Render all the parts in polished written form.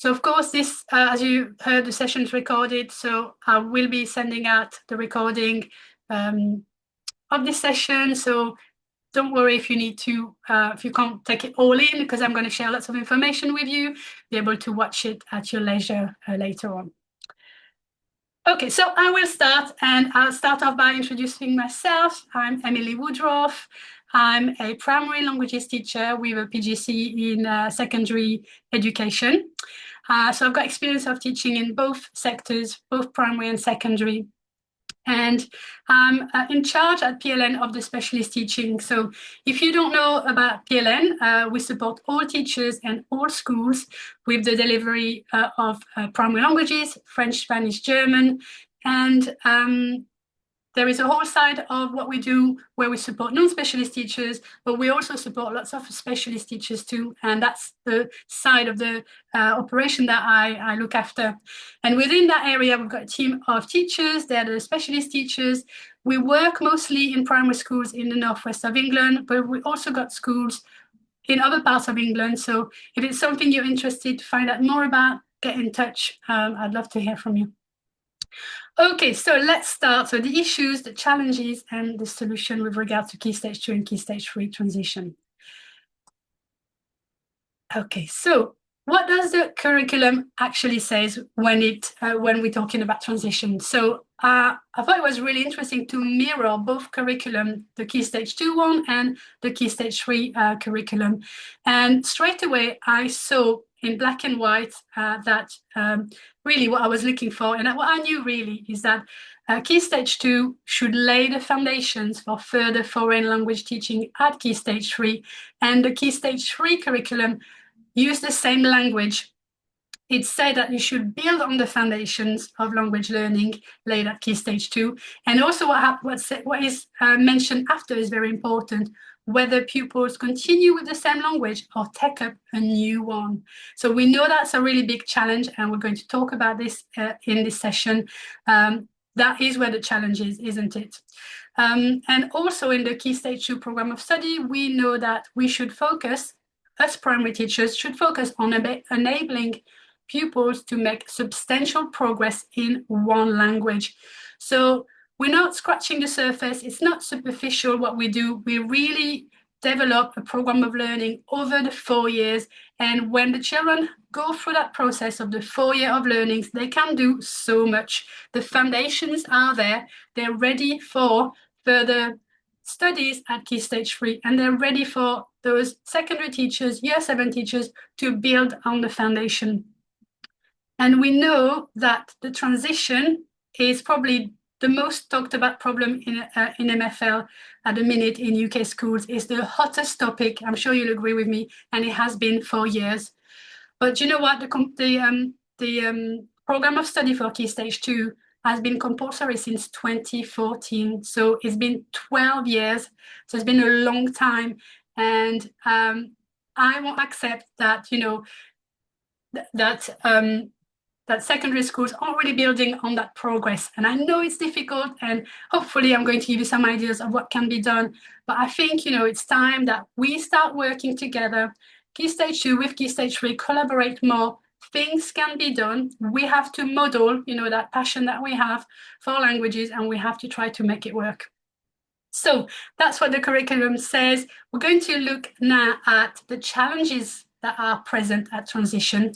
So of course, this, as you heard, the session is recorded. So I will be sending out the recording of this session. So don't worry if you need to, if you can't take it all in, because I'm going to share lots of information with you, be able to watch it at your leisure later on. Okay, so I will start, and I'll start off by introducing myself. I'm Emilie Woodroffe. I'm a primary languages teacher with a PGC in secondary education. So I've got experience of teaching in both sectors, both primary and secondary. And I'm in charge at PLN of the specialist teaching. So if you don't know about PLN, we support all teachers and all schools with the delivery of primary languages, French, Spanish, German. And there is a whole side of what we do where we support non-specialist teachers, but we also support lots of specialist teachers too. And that's the side of the operation that I look after. And within that area, we've got a team of teachers. They're the specialist teachers. We work mostly in primary schools in the northwest of England, but we also got schools in other parts of England. So if it's something you're interested to find out more about, get in touch. I'd love to hear from you. Okay, so let's start. So the issues, the challenges, and the solution with regard to Key Stage 2 and Key Stage 3 transition. Okay, so what does the curriculum actually say when we're talking about transition? So I thought it was really interesting to mirror both curriculum, the Key Stage 2 one and the Key Stage 3 curriculum. And straight away, I saw in black and white that really what I was looking for, and what I knew really is that Key Stage 2 should lay the foundations for further foreign language teaching at Key Stage 3, and the Key Stage 3 curriculum use the same language. It said that you should build on the foundations of language learning laid at Key Stage 2, and also what is mentioned after is very important, whether pupils continue with the same language or take up a new one. So we know that's a really big challenge, and we're going to talk about this in this session. That is where the challenge is, isn't it? And also in the Key Stage 2 program of study, we know that we should focus, us primary teachers should focus on enabling pupils to make substantial progress in one language. So we're not scratching the surface. It's not superficial what we do. We really develop a program of learning over the 4 years. And when the children go through that process of the 4 year of learnings, they can do so much. The foundations are there. They're ready for further studies at Key Stage 3, and they're ready for those secondary teachers, year 7 teachers, to build on the foundation. And we know that the transition is probably the most talked about problem in MFL at the minute in UK schools. Is the hottest topic. I'm sure you'll agree with me, and it has been for years. But you know what? The program of study for Key Stage 2 has been compulsory since 2014. So it's been 12 years. So it's been a long time. And I won't accept that, you know, that secondary schools aren't really building on that progress. And I know it's difficult, and hopefully I'm going to give you some ideas of what can be done. But I think, you know, it's time that we start working together. Key Stage 2 with Key Stage 3, collaborate more. Things can be done. We have to model, you know, that passion that we have for languages, and we have to try to make it work. So that's what the curriculum says. We're going to look now at the challenges that are present at transition.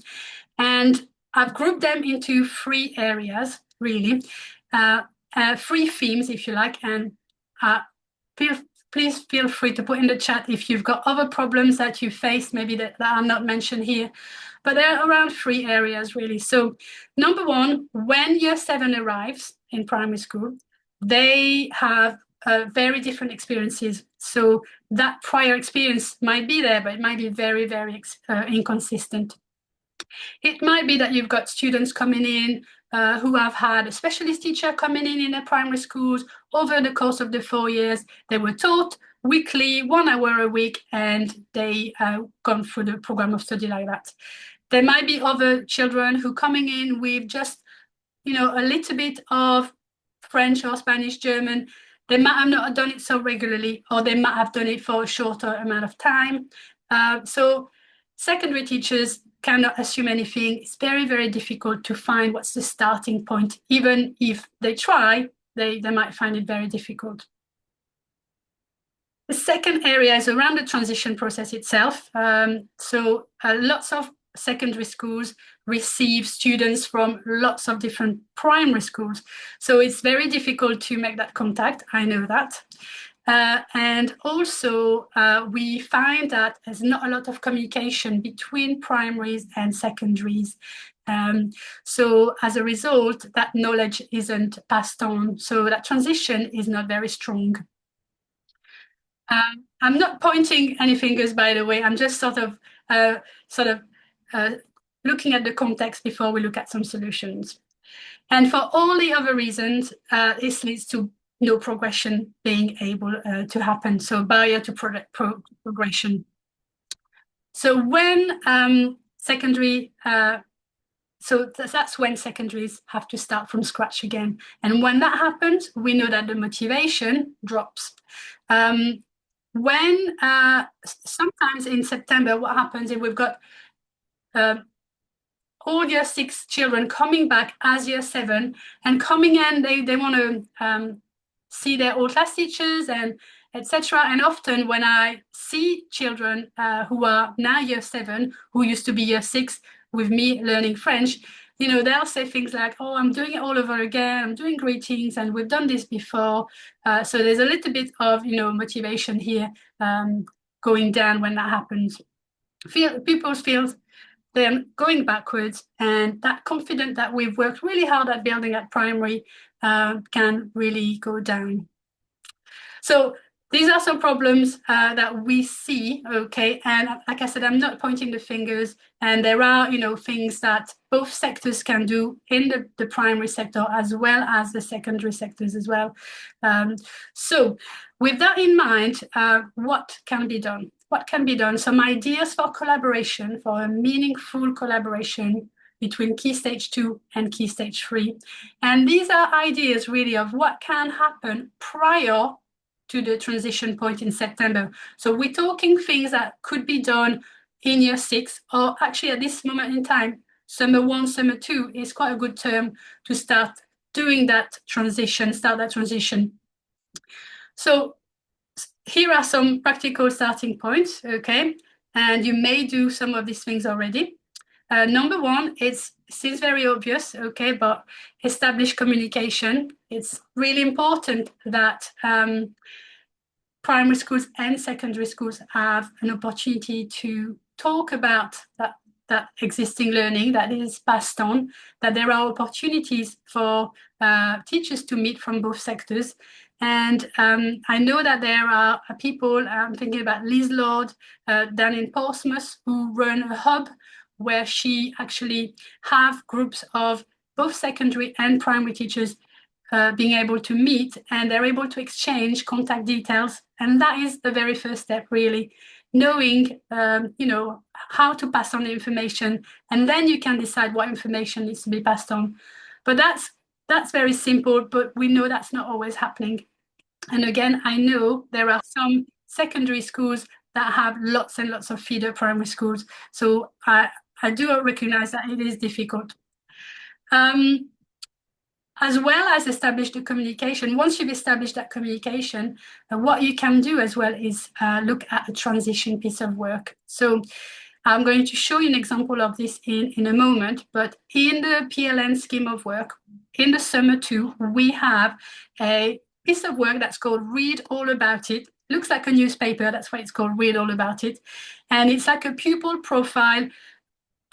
And I've grouped them into 3 areas, really, 3 themes, if you like, and please feel free to put in the chat if you've got other problems that you face, maybe that are not mentioned here. But there are around 3 areas, really. So number 1, when year 7 arrives in primary school, they have very different experiences. So that prior experience might be there, but it might be very, very inconsistent. It might be that you've got students coming in who have had a specialist teacher coming in their primary schools over the course of the 4 years. They were taught weekly, 1 hour a week, and they gone through the program of study like that. There might be other children who coming in with just, you know, a little bit of French or Spanish, German. They might have not done it so regularly, or they might have done it for a shorter amount of time. So secondary teachers cannot assume anything. It's very, very difficult to find what's the starting point. Even if they try, they might find it very difficult. The second area is around the transition process itself. So lots of secondary schools receive students from lots of different primary schools. So it's very difficult to make that contact. I know that. And also, we find that there's not a lot of communication between primaries and secondaries. So as a result, that knowledge isn't passed on. So that transition is not very strong. I'm not pointing any fingers, by the way. I'm just sort of looking at the context before we look at some solutions. And for all the other reasons, this leads to no progression being able to happen. So barrier to progression. So when secondary, so that's when secondaries have to start from scratch again. And when that happens, we know that the motivation drops. When sometimes in September, what happens is we've got all year 6 children coming back as year 7 and coming in, they want to see their old class teachers and etc. And often when I see children who are now year 7, who used to be year 6 with me learning French, you know, they'll say things like, oh, I'm doing it all over again. I'm doing greetings and we've done this before. So there's a little bit of, you know, motivation here going down when that happens. People feel they're going backwards, and that confidence that we've worked really hard at building at primary can really go down. So these are some problems that we see, okay? And like I said, I'm not pointing the fingers, and there are, you know, things that both sectors can do in the primary sector as well as the secondary sectors as well. So with that in mind, what can be done? What can be done? Some ideas for collaboration, for a meaningful collaboration between Key Stage 2 and Key Stage 3. And these are ideas really of what can happen prior to the transition point in September. So we're talking things that could be done in year 6, or actually at this moment in time, summer 1, summer 2 is quite a good term to start doing that transition, start that transition. So here are some practical starting points, okay? And you may do some of these things already. Number 1, it seems very obvious, okay, but establish communication. It's really important that primary schools and secondary schools have an opportunity to talk about that existing learning that is passed on, that there are opportunities for teachers to meet from both sectors. And I know that there are people, I'm thinking about Liz Lord down in Portsmouth, who run a hub where she actually have groups of both secondary and primary teachers being able to meet, and they're able to exchange contact details. And that is the very first step, really, knowing, you know, how to pass on the information, and then you can decide what information needs to be passed on. But that's very simple, but we know that's not always happening. And again, I know there are some secondary schools that have lots and lots of feeder primary schools. So I do recognize that it is difficult. As well as establish the communication. Once you've established that communication, what you can do as well is look at a transition piece of work. So I'm going to show you an example of this in a moment, but in the PLN scheme of work, in the summer 2, we have a piece of work that's called Read All About It. Looks like a newspaper, that's why it's called Read All About It. And it's like a pupil profile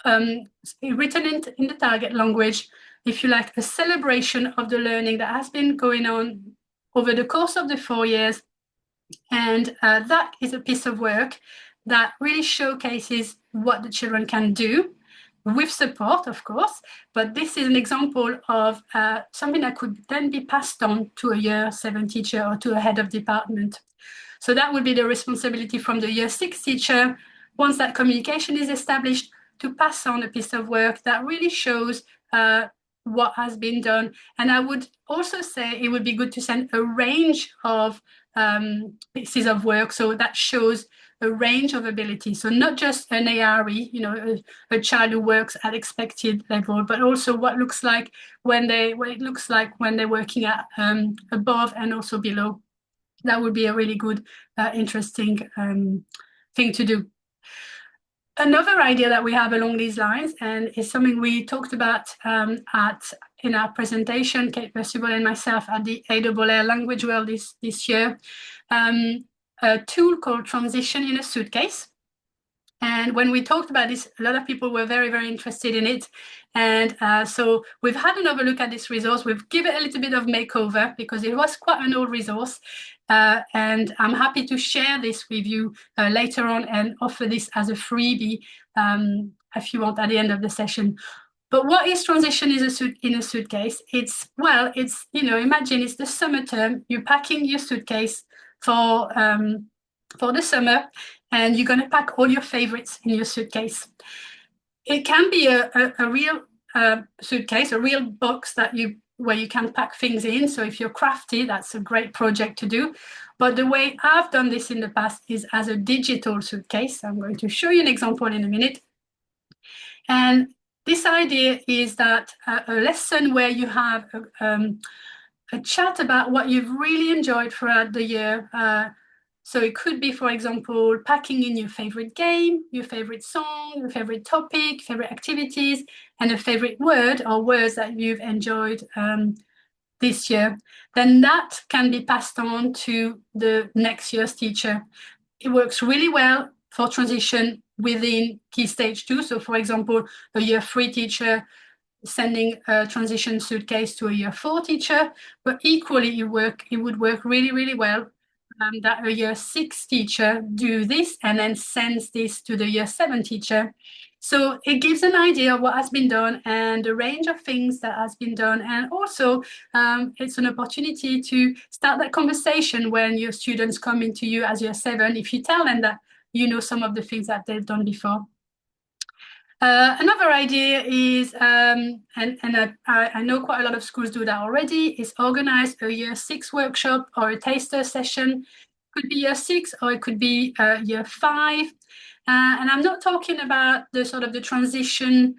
written in the target language, if you like, a celebration of the learning that has been going on over the course of the 4 years. And that is a piece of work that really showcases what the children can do with support, of course, but this is an example of something that could then be passed on to a year 7 teacher or to a head of department. So that would be the responsibility from the year 6 teacher, once that communication is established, to pass on a piece of work that really shows what has been done. And I would also say it would be good to send a range of pieces of work, so that shows a range of abilities. So not just an ARE, you know, a child who works at expected level, but also what it looks like when they're working at above and also below. That would be a really good, interesting thing to do. Another idea that we have along these lines, and is something we talked about in our presentation, Kate Percival and myself at the AAA Language World this year, a tool called Transition in a Suitcase. And when we talked about this, a lot of people were very, very interested in it. And so we've had another look at this resource. We've given it a little bit of makeover because it was quite an old resource. And I'm happy to share this with you later on and offer this as a freebie if you want at the end of the session. But what is transition in a suitcase? It's, you know, imagine it's the summer term. You're packing your suitcase for the summer, and you're going to pack all your favorites in your suitcase. It can be a real suitcase, a real box where you can pack things in. So if you're crafty, that's a great project to do. But the way I've done this in the past is as a digital suitcase. I'm going to show you an example in a minute. And this idea is that a lesson where you have a chat about what you've really enjoyed throughout the year. So it could be, for example, packing in your favorite game, your favorite song, your favorite topic, favorite activities, and a favorite word or words that you've enjoyed this year. Then that can be passed on to the next year's teacher. It works really well for transition within Key Stage 2. So, for example, a Year 3 teacher sending a transition suitcase to a Year 4 teacher, but equally it would work really, really well that a Year 6 teacher do this and then sends this to the Year 7 teacher. So it gives an idea of what has been done and the range of things that has been done. And also it's an opportunity to start that conversation when your students come into you as Year 7, if you tell them that you know some of the things that they've done before. Another idea is, and I know quite a lot of schools do that already, is organize a Year 6 workshop or a taster session. It could be Year 6 or it could be Year 5. And I'm not talking about the sort of the transition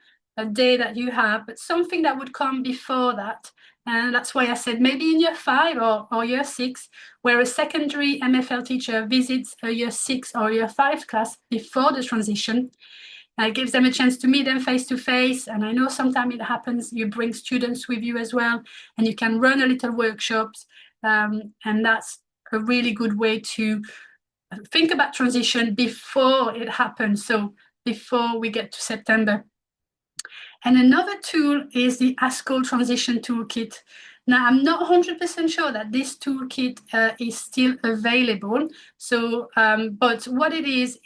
day that you have, but something that would come before that. And that's why I said maybe in Year 5 or Year 6, where a secondary MFL teacher visits a Year 6 or Year 5 class before the transition. It gives them a chance to meet them face to face. And I know sometimes it happens, you bring students with you as well, and you can run a little workshops. And that's a really good way to think about transition before it happens. So before we get to September. And another tool is the ASCO Transition Toolkit. Now, I'm not 100% sure that this toolkit is still available. So, but what it is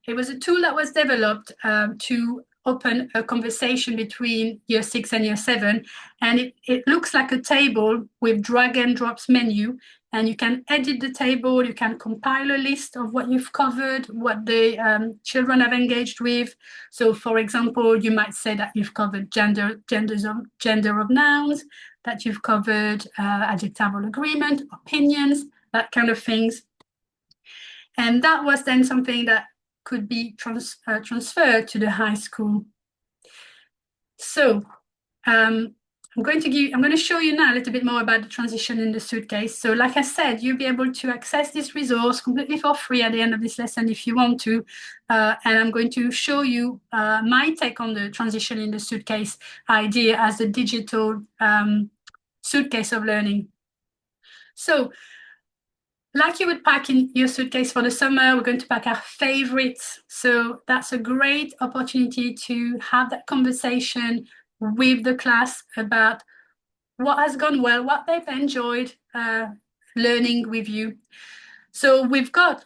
it was a tool that was developed to open a conversation between Year 6 and Year 7. And it looks like a table with drag and drops menu. And you can edit the table, you can compile a list of what you've covered, what the children have engaged with. So, for example, you might say that you've covered gender of nouns, that you've covered adjectival agreement, opinions, that kind of things. And that was then something that could be transferred to the high school. So I'm going to show you now a little bit more about the transition in the suitcase. So like I said, you'll be able to access this resource completely for free at the end of this lesson if you want to. And I'm going to show you my take on the transition in the suitcase idea as a digital suitcase of learning. So like you would pack in your suitcase for the summer, we're going to pack our favorites. So that's a great opportunity to have that conversation with the class about what has gone well, what they've enjoyed learning with you. So we've thought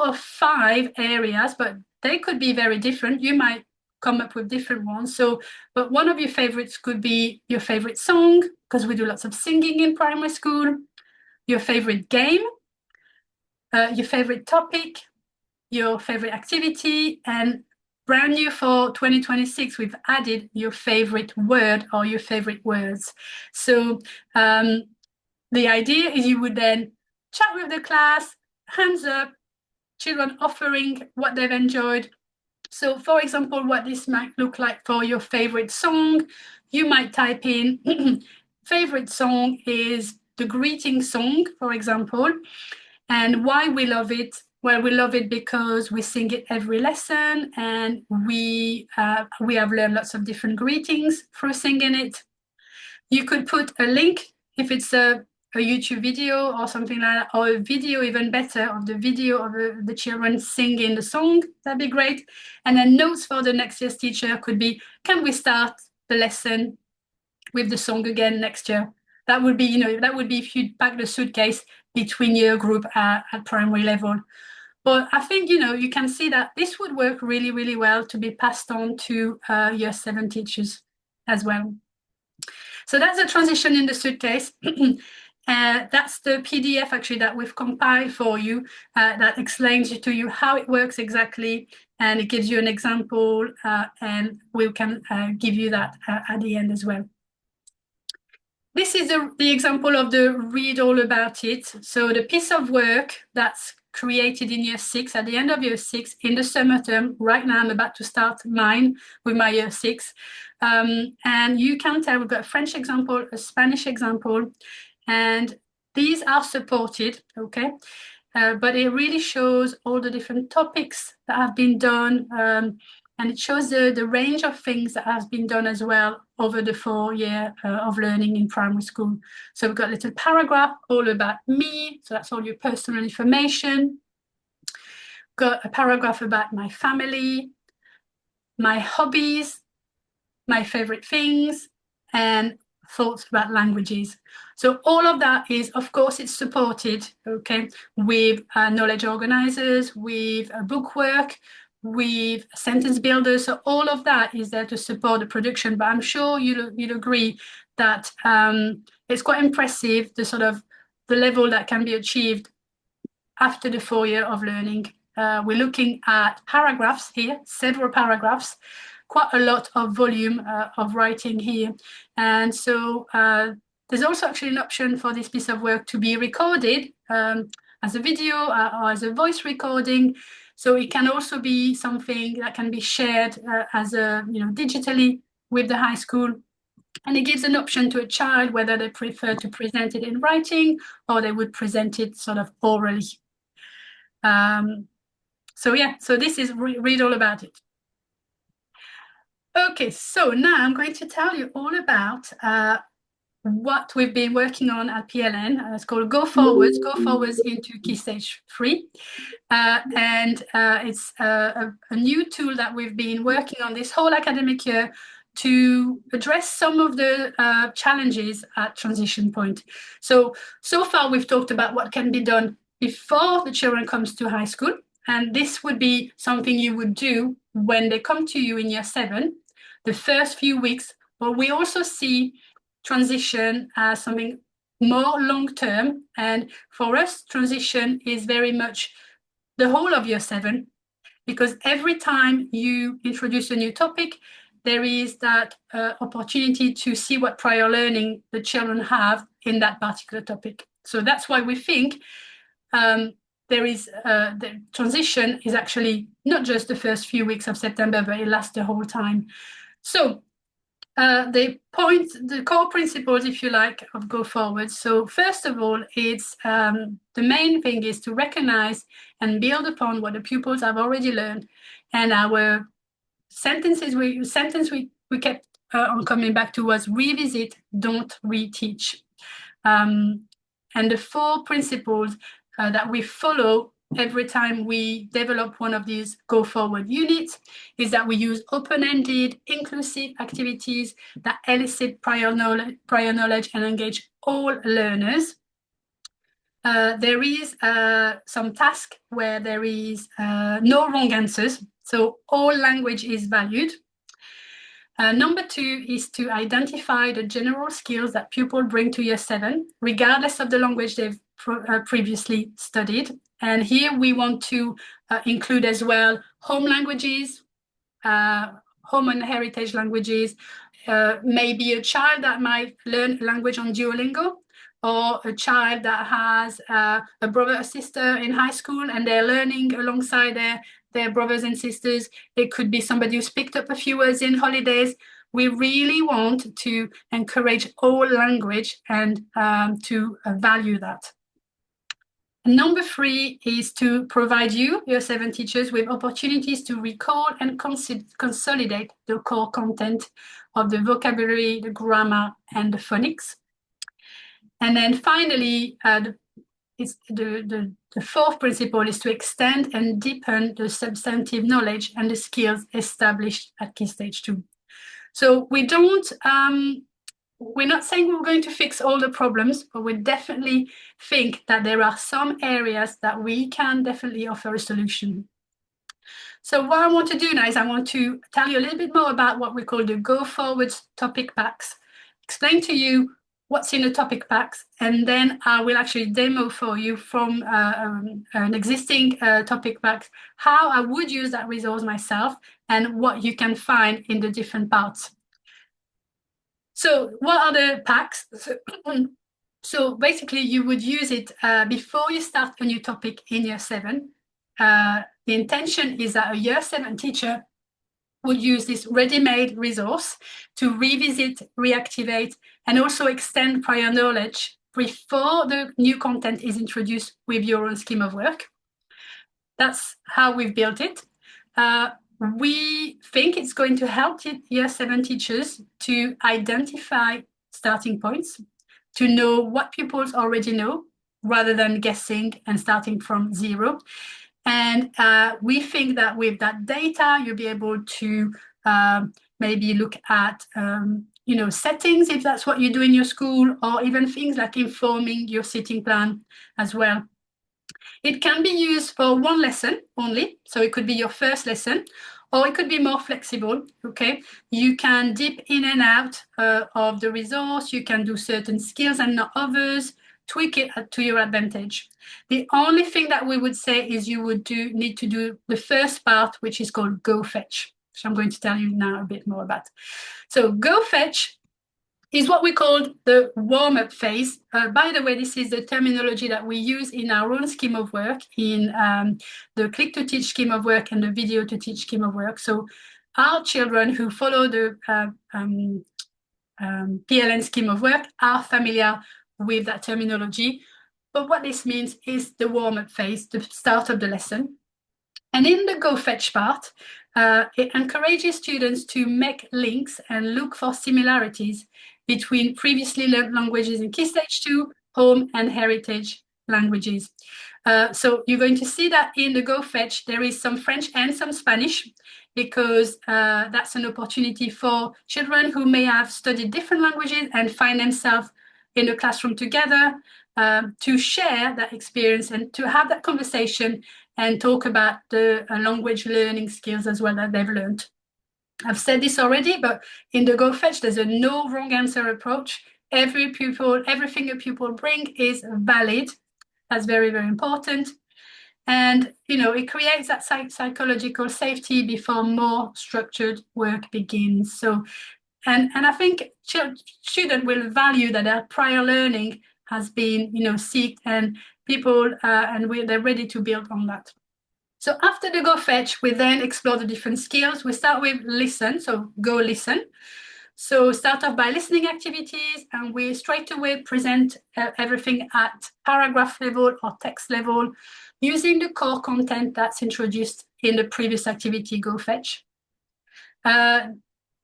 of 5 areas, but they could be very different. You might come up with different ones. So, but one of your favorites could be your favorite song, because we do lots of singing in primary school, your favorite game, your favorite topic, your favorite activity, and brand new for 2026, we've added your favorite word or your favorite words. So the idea is you would then chat with the class, hands up, children offering what they've enjoyed. So, for example, what this might look like for your favorite song, you might type in favorite song is the greeting song, for example, and why we love it. Well, we love it because we sing it every lesson, and we have learned lots of different greetings through singing it. You could put a link if it's a YouTube video or something like that, or a video even better of the video of the children singing the song. That'd be great. And then notes for the next year's teacher could be, can we start the lesson with the song again next year? That would be, that would be if you pack the suitcase between year group at primary level. But I think, you can see that this would work really, really well to be passed on to year 7 teachers as well. So that's a transition in the suitcase. That's the PDF actually that we've compiled for you that explains to you how it works exactly, and it gives you an example, and we can give you that at the end as well. This is the example of the read all about it. So the piece of work that's created in year 6, at the end of year 6, in the summer term. Right now I'm about to start mine with my year 6. And you can tell we've got a French example, a Spanish example, and these are supported, okay? But it really shows all the different topics that have been done, and it shows the range of things that has been done as well over the 4 year of learning in primary school. So we've got a little paragraph all about me, so that's all your personal information. Got a paragraph about my family, my hobbies, my favorite things, and thoughts about languages. So all of that is, of course, it's supported, okay, with knowledge organizers, with bookwork, with sentence builders. So all of that is there to support the production. But I'm sure you'd agree that it's quite impressive, the level that can be achieved after the 4 year of learning. We're looking at paragraphs here, several paragraphs, quite a lot of volume of writing here. And so there's also actually an option for this piece of work to be recorded as a video or as a voice recording. So it can also be something that can be shared as digitally with the high school. And it gives an option to a child whether they prefer to present it in writing or they would present it sort of orally. So this is read all about it. Okay, so now I'm going to tell you all about what we've been working on at PLN. It's called Go Forwards into Key Stage 3. And it's a new tool that we've been working on this whole academic year to address some of the challenges at transition point. So far we've talked about what can be done before the children comes to high school. And this would be something you would do when they come to you in year 7, the first few weeks. But we also see transition as something more long-term. And for us, transition is very much the whole of year 7, because every time you introduce a new topic, there is that opportunity to see what prior learning the children have in that particular topic. So that's why we think the transition is actually not just the first few weeks of September, but it lasts the whole time. So the core principles, if you like, of Go Forward. So first of all, it's the main thing is to recognize and build upon what the pupils have already learned. And our sentence we kept on coming back to was revisit, don't reteach. And the 4 principles that we follow every time we develop one of these Go Forward units is that we use open-ended, inclusive activities that elicit prior knowledge and engage all learners. There is some task where there is no wrong answers, so all language is valued. Number 2 is to identify the general skills that pupils bring to year 7, regardless of the language they've previously studied. And here we want to include as well home languages, home and heritage languages, maybe a child that might learn a language on Duolingo, or a child that has a brother or sister in high school and they're learning alongside their brothers and sisters. It could be somebody who's picked up a few words in holidays. We really want to encourage all language and to value that. Number 3 is to provide you, Year 7 teachers, with opportunities to recall and consolidate the core content of the vocabulary, the grammar, and the phonics. And then finally, the 4th principle is to extend and deepen the substantive knowledge and the skills established at Key Stage 2. So we don't, we're not saying we're going to fix all the problems, but we definitely think that there are some areas that we can definitely offer a solution. So what I want to do now is I want to tell you a little bit more about what we call the Go Forward topic packs, explain to you what's in the topic packs, and then I will actually demo for you from an existing topic pack how I would use that resource myself and what you can find in the different parts. So what are the packs? So basically you would use it before you start a new topic in Year 7. The intention is that a Year 7 teacher would use this ready-made resource to revisit, reactivate, and also extend prior knowledge before the new content is introduced with your own scheme of work. That's how we've built it. We think it's going to help Year 7 teachers to identify starting points, to know what pupils already know, rather than guessing and starting from zero. And we think that with that data, you'll be able to maybe look at settings, if that's what you do in your school, or even things like informing your sitting plan as well. It can be used for one lesson only, so it could be your first lesson, or it could be more flexible, okay? You can dip in and out of the resource, you can do certain skills and not others, tweak it to your advantage. The only thing that we would say is you would need to do the first part, which is called Go Fetch, which I'm going to tell you now a bit more about. So Go Fetch is what we call the warm-up phase. By the way, this is the terminology that we use in our own scheme of work, in the Click to Teach scheme of work and the Video to Teach scheme of work. So our children who follow the PLN scheme of work are familiar with that terminology. But what this means is the warm-up phase, the start of the lesson. And in the Go Fetch part, it encourages students to make links and look for similarities between previously learned languages in Key Stage 2, home and heritage languages. So you're going to see that in the Go Fetch, there is some French and some Spanish, because that's an opportunity for children who may have studied different languages and find themselves in a classroom together to share that experience and to have that conversation and talk about the language learning skills as well that they've learned. I've said this already, but in the Go Fetch, there's a no wrong answer approach. Everything a pupil brings is valid. That's very, very important. And, it creates that psychological safety before more structured work begins. So, and I think students will value that their prior learning has been, seeked, and people, they're ready to build on that. So after the Go Fetch, we then explore the different skills. We start with listen, so go listen. So start off by listening activities, and we straight away present everything at paragraph level or text level, using the core content that's introduced in the previous activity, Go Fetch.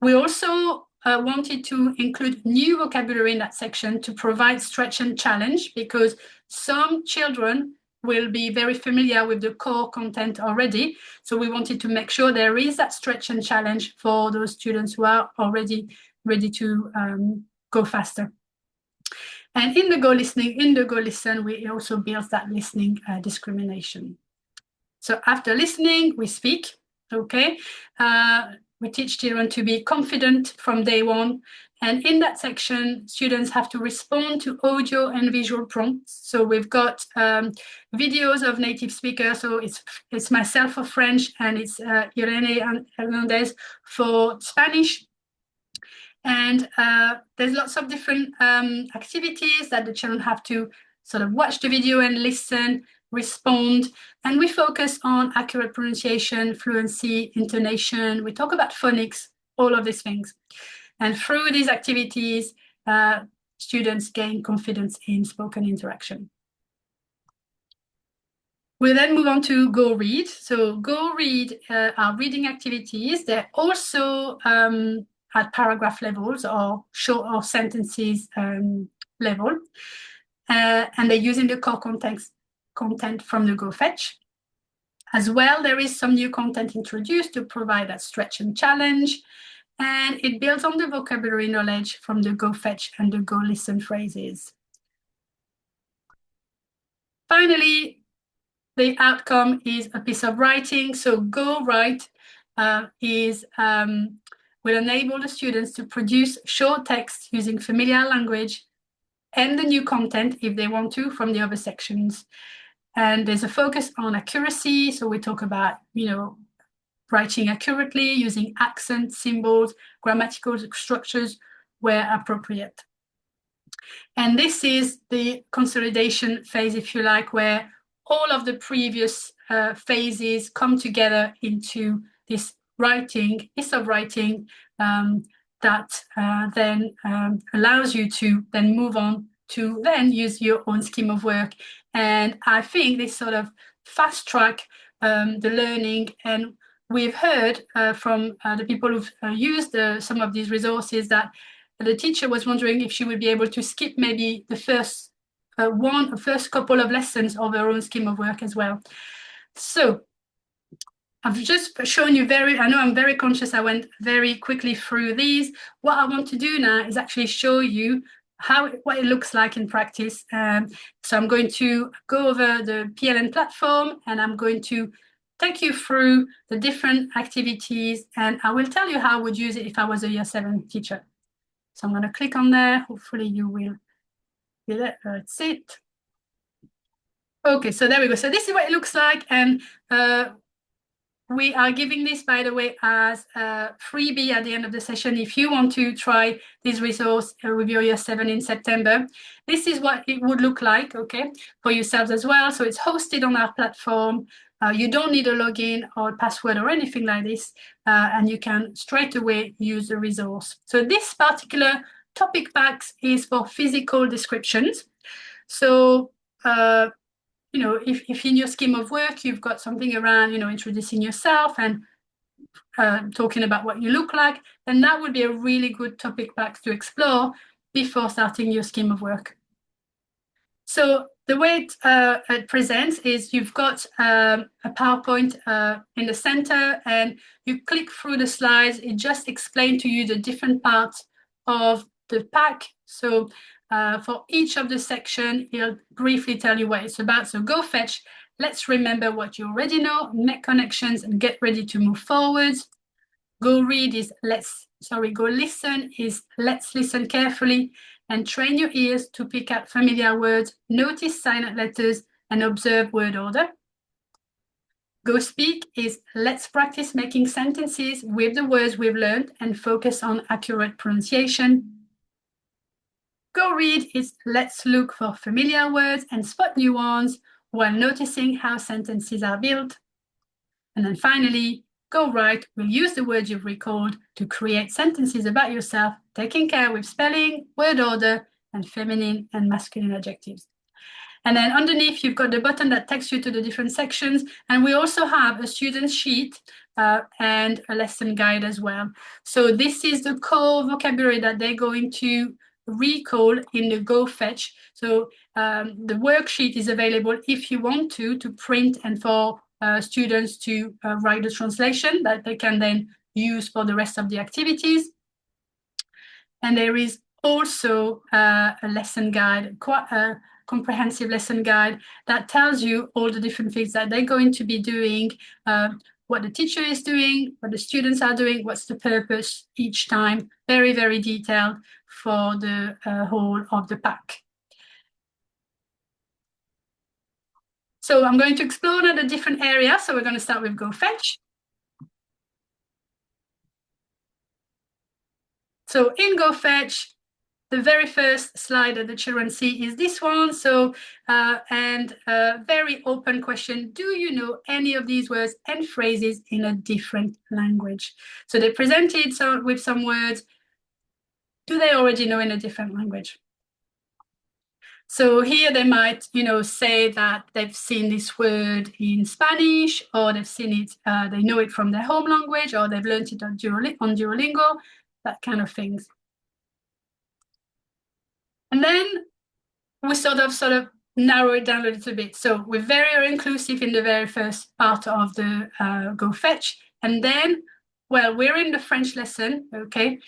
We also wanted to include new vocabulary in that section to provide stretch and challenge, because some children will be very familiar with the core content already. So we wanted to make sure there is that stretch and challenge for those students who are already ready to go faster. And in the Go Listen, we also built that listening discrimination. So after listening, we speak, okay? We teach children to be confident from day one. And in that section, students have to respond to audio and visual prompts. So we've got videos of native speakers. So it's myself for French, and it's Irene Hernandez for Spanish. And there's lots of different activities that the children have to sort of watch the video and listen, respond. And we focus on accurate pronunciation, fluency, intonation. We talk about phonics, all of these things. And through these activities, students gain confidence in spoken interaction. We then move on to Go Read. So Go Read are reading activities. They're also at paragraph levels or short or sentences level. And they're using the core content from the Go Fetch. As well, there is some new content introduced to provide that stretch and challenge. And it builds on the vocabulary knowledge from the Go Fetch and the Go Listen phrases. Finally, the outcome is a piece of writing. So Go Write will enable the students to produce short text using familiar language and the new content if they want to from the other sections. And there's a focus on accuracy. So we talk about, writing accurately using accents, symbols, grammatical structures where appropriate. And this is the consolidation phase, if you like, where all of the previous phases come together into this piece of writing that then allows you to then move on to then use your own scheme of work. And I think this sort of fast track the learning. And we've heard from the people who've used some of these resources that the teacher was wondering if she would be able to skip maybe the first couple of lessons of her own scheme of work as well. So I've just shown you I know I'm very conscious I went very quickly through these. What I want to do now is actually show you what it looks like in practice. So I'm going to go over the PLN platform and I'm going to take you through the different activities, and I will tell you how I would use it if I was a Year 7 teacher. So I'm going to click on there. Hopefully you will be there. That's it. Okay, so there we go. So this is what it looks like. And we are giving this, by the way, as a freebie at the end of the session. If you want to try this resource with your Year 7 in September, this is what it would look like, okay, for yourselves as well. So it's hosted on our platform. You don't need a login or password or anything like this, and you can straight away use the resource. So this particular topic packs is for physical descriptions. So, if in your scheme of work, you've got something around, introducing yourself and talking about what you look like, then that would be a really good topic pack to explore before starting your scheme of work. So the way it presents is you've got a PowerPoint in the center and you click through the slides. It just explains to you the different parts of the pack. So for each of the section, it'll briefly tell you what it's about. So Go Fetch, let's remember what you already know, make connections and get ready to move forward. Go Read is Go Listen is let's listen carefully and train your ears to pick out familiar words, notice silent letters, and observe word order. Go Speak is let's practice making sentences with the words we've learned and focus on accurate pronunciation. Go Read is let's look for familiar words and spot new ones while noticing how sentences are built. And then finally, Go Write will use the words you've recalled to create sentences about yourself, taking care with spelling, word order, and feminine and masculine adjectives. And then underneath, you've got the button that takes you to the different sections. And we also have a student sheet and a lesson guide as well. So this is the core vocabulary that they're going to recall in the Go Fetch. So the worksheet is available if you want to print and for students to write the translation that they can then use for the rest of the activities. And there is also a lesson guide, quite a comprehensive lesson guide that tells you all the different things that they're going to be doing, what the teacher is doing, what the students are doing, what's the purpose each time, very, very detailed for the whole of the pack. So I'm going to explore the different areas. So we're going to start with Go Fetch. So in Go Fetch, the very first slide that the children see is this one. So, and a very open question. Do you know any of these words and phrases in a different language? So they presented with some words. Do they already know in a different language? So here they might, say that they've seen this word in Spanish, or they've seen it, they know it from their home language, or they've learned it on Duolingo, that kind of things. And then we sort of narrow it down a little bit. So we're very inclusive in the very first part of the Go Fetch. And then, well, we're in the French lesson, okay?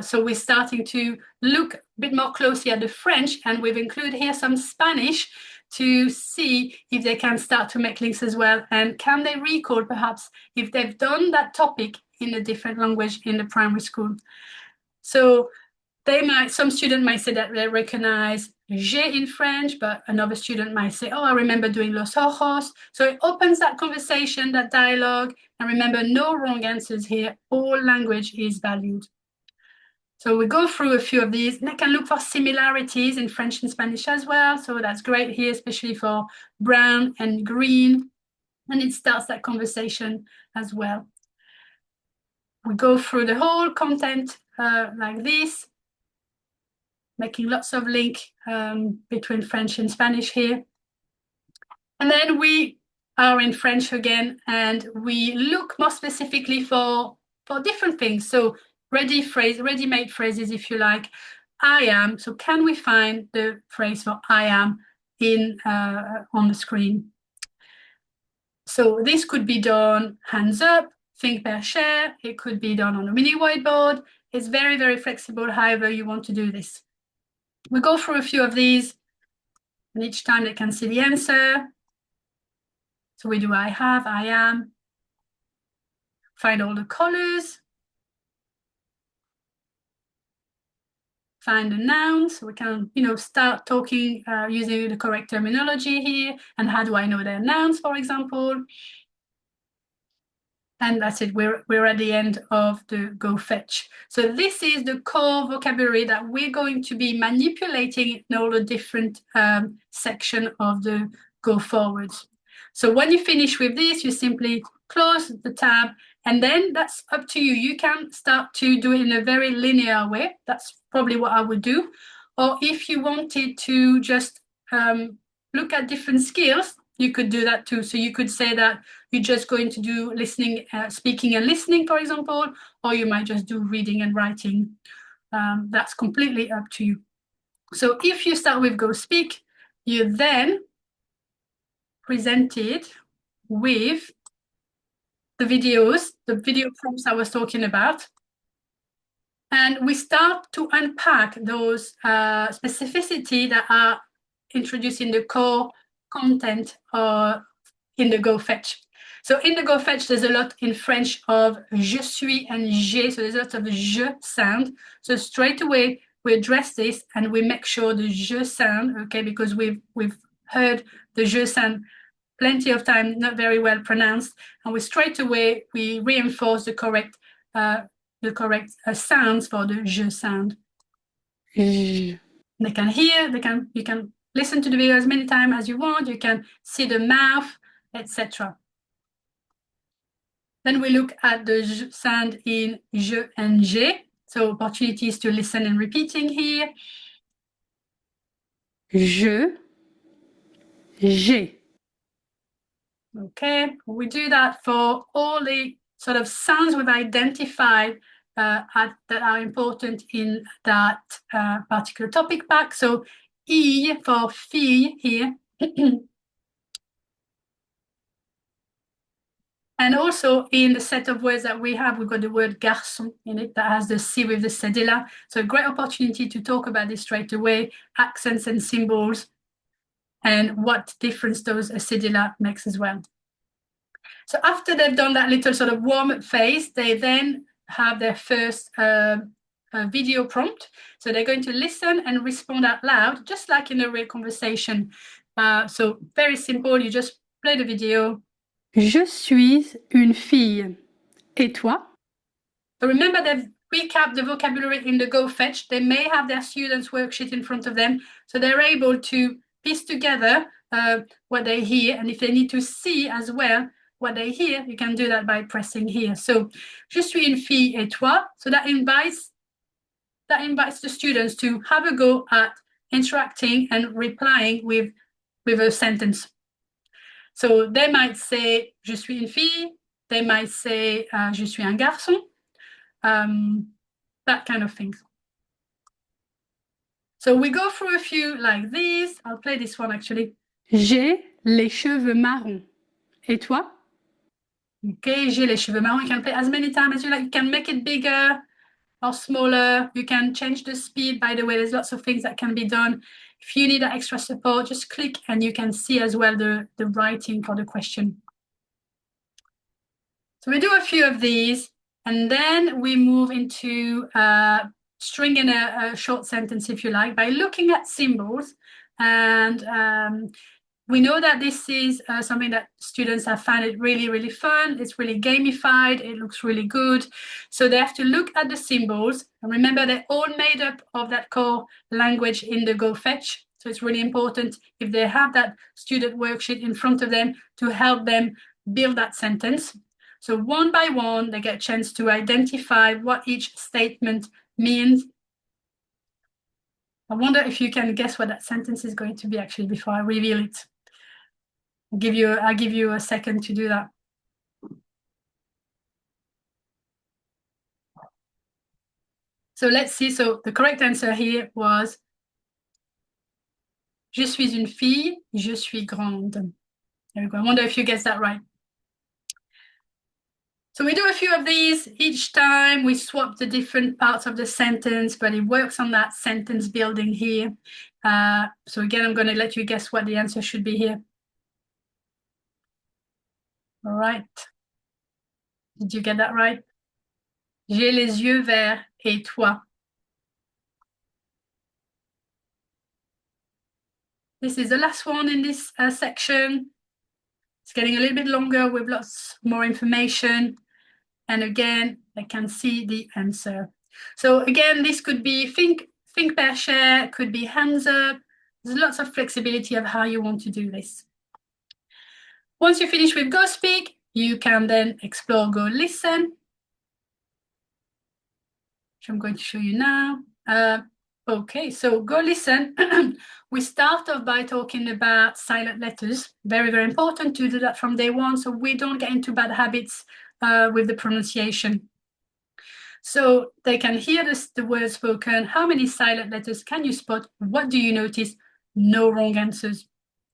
So we're starting to look a bit more closely at the French, and we've included here some Spanish to see if they can start to make links as well. And can they recall perhaps if they've done that topic in a different language in the primary school? So some student might say that they recognize j'ai in French, but another student might say, oh, I remember doing los ojos. So it opens that conversation, that dialogue. And remember, no wrong answers here. All language is valued. So we go through a few of these, and I can look for similarities in French and Spanish as well. So that's great here, especially for brown and green. And it starts that conversation as well. We go through the whole content like this, making lots of link between French and Spanish here. And then we are in French again, and we look more specifically for different things. So ready-made phrases, if you like. I am. So can we find the phrase for I am on the screen? So this could be done hands up, think per share. It could be done on a mini whiteboard. It's very, very flexible, however you want to do this. We go through a few of these, and each time they can see the answer. So we do I have, I am. Find all the colors. Find the nouns. So we can, start talking using the correct terminology here. And how do I know their nouns, for example? And that's it. We're at the end of the Go Fetch. So this is the core vocabulary that we're going to be manipulating in all the different sections of the Go Forwards. So when you finish with this, you simply close the tab, and then that's up to you. You can start to do it in a very linear way. That's probably what I would do. Or if you wanted to just look at different skills, you could do that too. So you could say that you're just going to do listening, speaking and listening, for example, or you might just do reading and writing. That's completely up to you. So if you start with Go Speak, you then presented with the videos, the video prompts I was talking about. And we start to unpack those specificity that are introduced in the core content in the Go Fetch. So in the Go Fetch, there's a lot in French of je suis and j'ai, so there's a lot of je sound. So straight away, we address this and we make sure the je sound, okay, because we've heard the je sound plenty of time, not very well pronounced, and we reinforce the correct sounds for the je sound. They can hear, you can listen to the video as many times as you want, you can see the mouth, etc. Then we look at the je sound in je and j'ai, so opportunities to listen and repeating here. Je, j'ai. Okay, we do that for all the sort of sounds we've identified that are important in that particular topic pack. So E for fille here. And also in the set of words that we have, we've got the word garçon in it that has the C with the cedilla. So a great opportunity to talk about this straight away, accents and symbols, and what difference those cedilla makes as well. So after they've done that little sort of warm-up phase, they then have their first video prompt. So they're going to listen and respond out loud, just like in a real conversation. So very simple, you just play the video. Je suis une fille. Et toi? So remember, they've recap the vocabulary in the Go Fetch. They may have their students' worksheet in front of them, so they're able to piece together what they hear, and if they need to see as well what they hear, you can do that by pressing here. So, je suis une fille et toi. So that invites the students to have a go at interacting and replying with a sentence. So they might say, je suis une fille. They might say, je suis un garçon. That kind of things. So we go through a few like these. I'll play this one actually. J'ai les cheveux marrons. Et toi? Okay, j'ai les cheveux marrons. You can play as many times as you like. You can make it bigger or smaller. You can change the speed. By the way, there's lots of things that can be done. If you need that extra support, just click and you can see as well the writing for the question. So we do a few of these, and then we move into stringing a short sentence, if you like, by looking at symbols. And we know that this is something that students have found it really, really fun. It's really gamified. It looks really good. So they have to look at the symbols. And remember, they're all made up of that core language in the Go Fetch. So it's really important if they have that student worksheet in front of them to help them build that sentence. So one by one, they get a chance to identify what each statement means. I wonder if you can guess what that sentence is going to be actually before I reveal it. I'll give you a second to do that. So let's see. So the correct answer here was je suis une fille, je suis grande. There we go. I wonder if you guessed that right. So we do a few of these. Each time we swap the different parts of the sentence, but it works on that sentence building here. So again, I'm going to let you guess what the answer should be here. All right. Did you get that right? J'ai les yeux verts et toi? This is the last one in this section. It's getting a little bit longer with lots more information. And again, I can see the answer. So again, this could be think pair share, could be hands up. There's lots of flexibility of how you want to do this. Once you finish with Go Speak, you can then explore Go Listen, which I'm going to show you now. Okay, so Go Listen. We start off by talking about silent letters. Very, very important to do that from day one so we don't get into bad habits with the pronunciation. So they can hear the word spoken. How many silent letters can you spot? What do you notice? No wrong answers.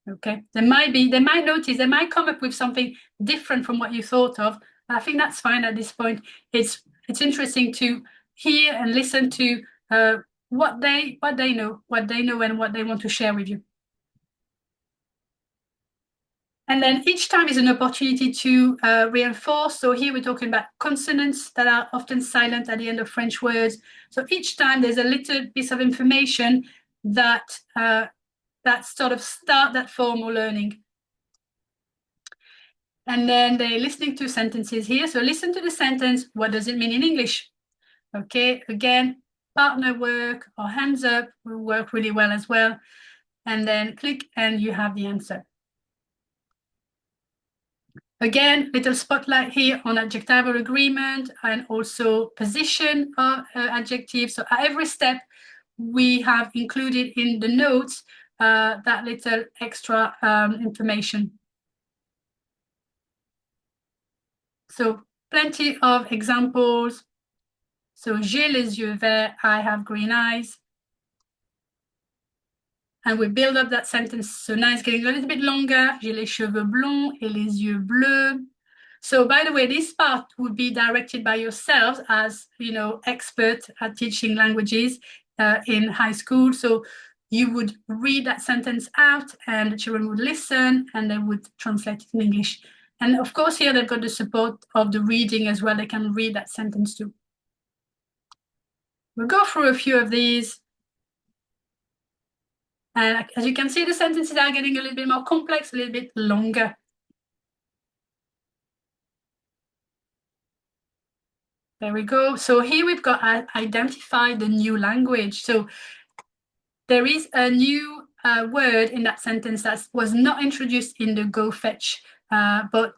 Okay, they might notice, they might come up with something different from what you thought of. I think that's fine at this point. It's interesting to hear and listen to what they know and what they want to share with you. And then each time is an opportunity to reinforce. So here we're talking about consonants that are often silent at the end of French words. So each time there's a little piece of information that sort of start that formal learning. And then they're listening to sentences here. So listen to the sentence. What does it mean in English? Okay, again, partner work or hands up will work really well as well. And then click and you have the answer. Again, little spotlight here on adjectival agreement and also position of adjectives. So at every step, we have included in the notes that little extra information. So plenty of examples. So j'ai les yeux verts, I have green eyes. And we build up that sentence. So now it's getting a little bit longer. J'ai les cheveux blonds et les yeux bleus. So by the way, this part would be directed by yourselves as, expert at teaching languages in high school. So you would read that sentence out and the children would listen and they would translate it in English. And of course, here they've got the support of the reading as well. They can read that sentence too. We'll go through a few of these. And as you can see, the sentences are getting a little bit more complex, a little bit longer. There we go. So here we've got identify the new language. So there is a new word in that sentence that was not introduced in the Go Fetch, but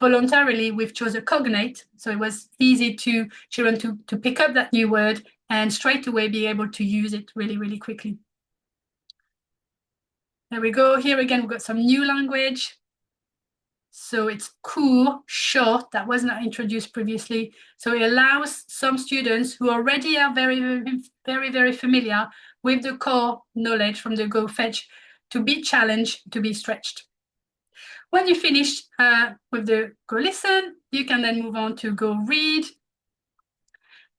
voluntarily we've chosen a cognate. So it was easy to children to pick up that new word and straight away be able to use it really, really quickly. There we go. Here again, we've got some new language. So it's cool, short, that was not introduced previously. So it allows some students who already are very familiar with the core knowledge from the Go Fetch to be challenged, to be stretched. When you finish with the Go Listen, you can then move on to Go Read.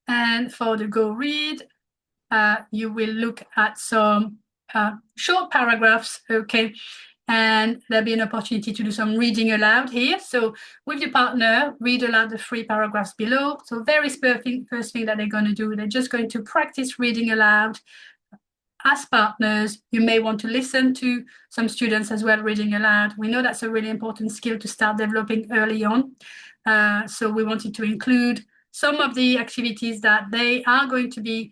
And for the Go Read, you will look at some short paragraphs, okay? And there'll be an opportunity to do some reading aloud here. So with your partner, read aloud the 3 paragraphs below. So very first thing that they're going to do, they're just going to practice reading aloud. As partners, you may want to listen to some students as well reading aloud. We know that's a really important skill to start developing early on. So we wanted to include some of the activities that they are going to be,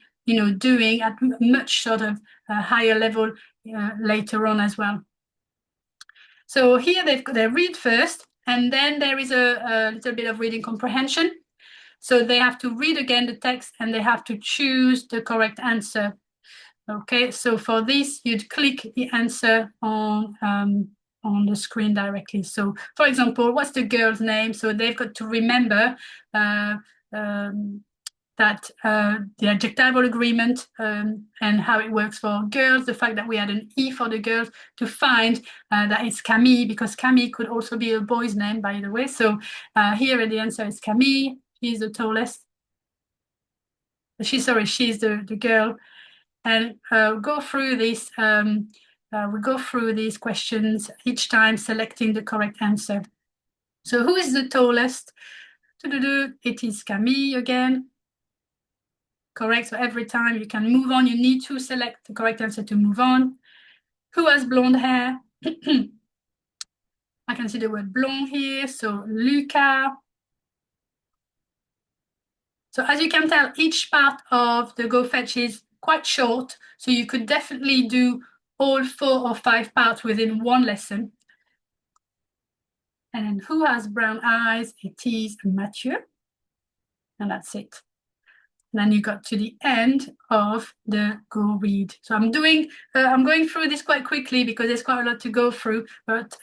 doing at much sort of higher level later on as well. So here they read first, and then there is a little bit of reading comprehension. So they have to read again the text and they have to choose the correct answer. Okay, so for this, you'd click the answer on the screen directly. So for example, what's the girl's name? So they've got to remember that the adjectival agreement and how it works for girls, the fact that we had an E for the girls, to find that it's Camille, because Camille could also be a boy's name, by the way. So here the answer is Camille. She's the tallest. She's the girl. And go through this. We go through these questions each time, selecting the correct answer. So who is the tallest? It is Camille again. Correct. So every time you can move on, you need to select the correct answer to move on. Who has blonde hair? I can see the word blonde here. So Luca. So as you can tell, each part of the Go Fetch is quite short. So you could definitely do all 4 or 5 parts within one lesson. And then who has brown eyes? It is Mathieu. And that's it. And then you got to the end of the Go Read. So I'm going through this quite quickly because there's quite a lot to go through. But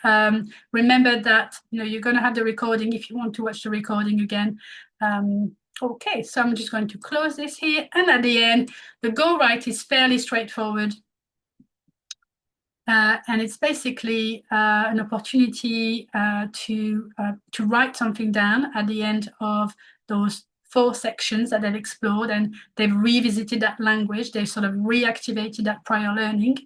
remember that you're going to have the recording if you want to watch the recording again. Okay, so I'm just going to close this here. And at the end, the Go Write is fairly straightforward. And it's basically an opportunity to write something down at the end of those 4 sections that they've explored, and they've revisited that language. They've sort of reactivated that prior learning.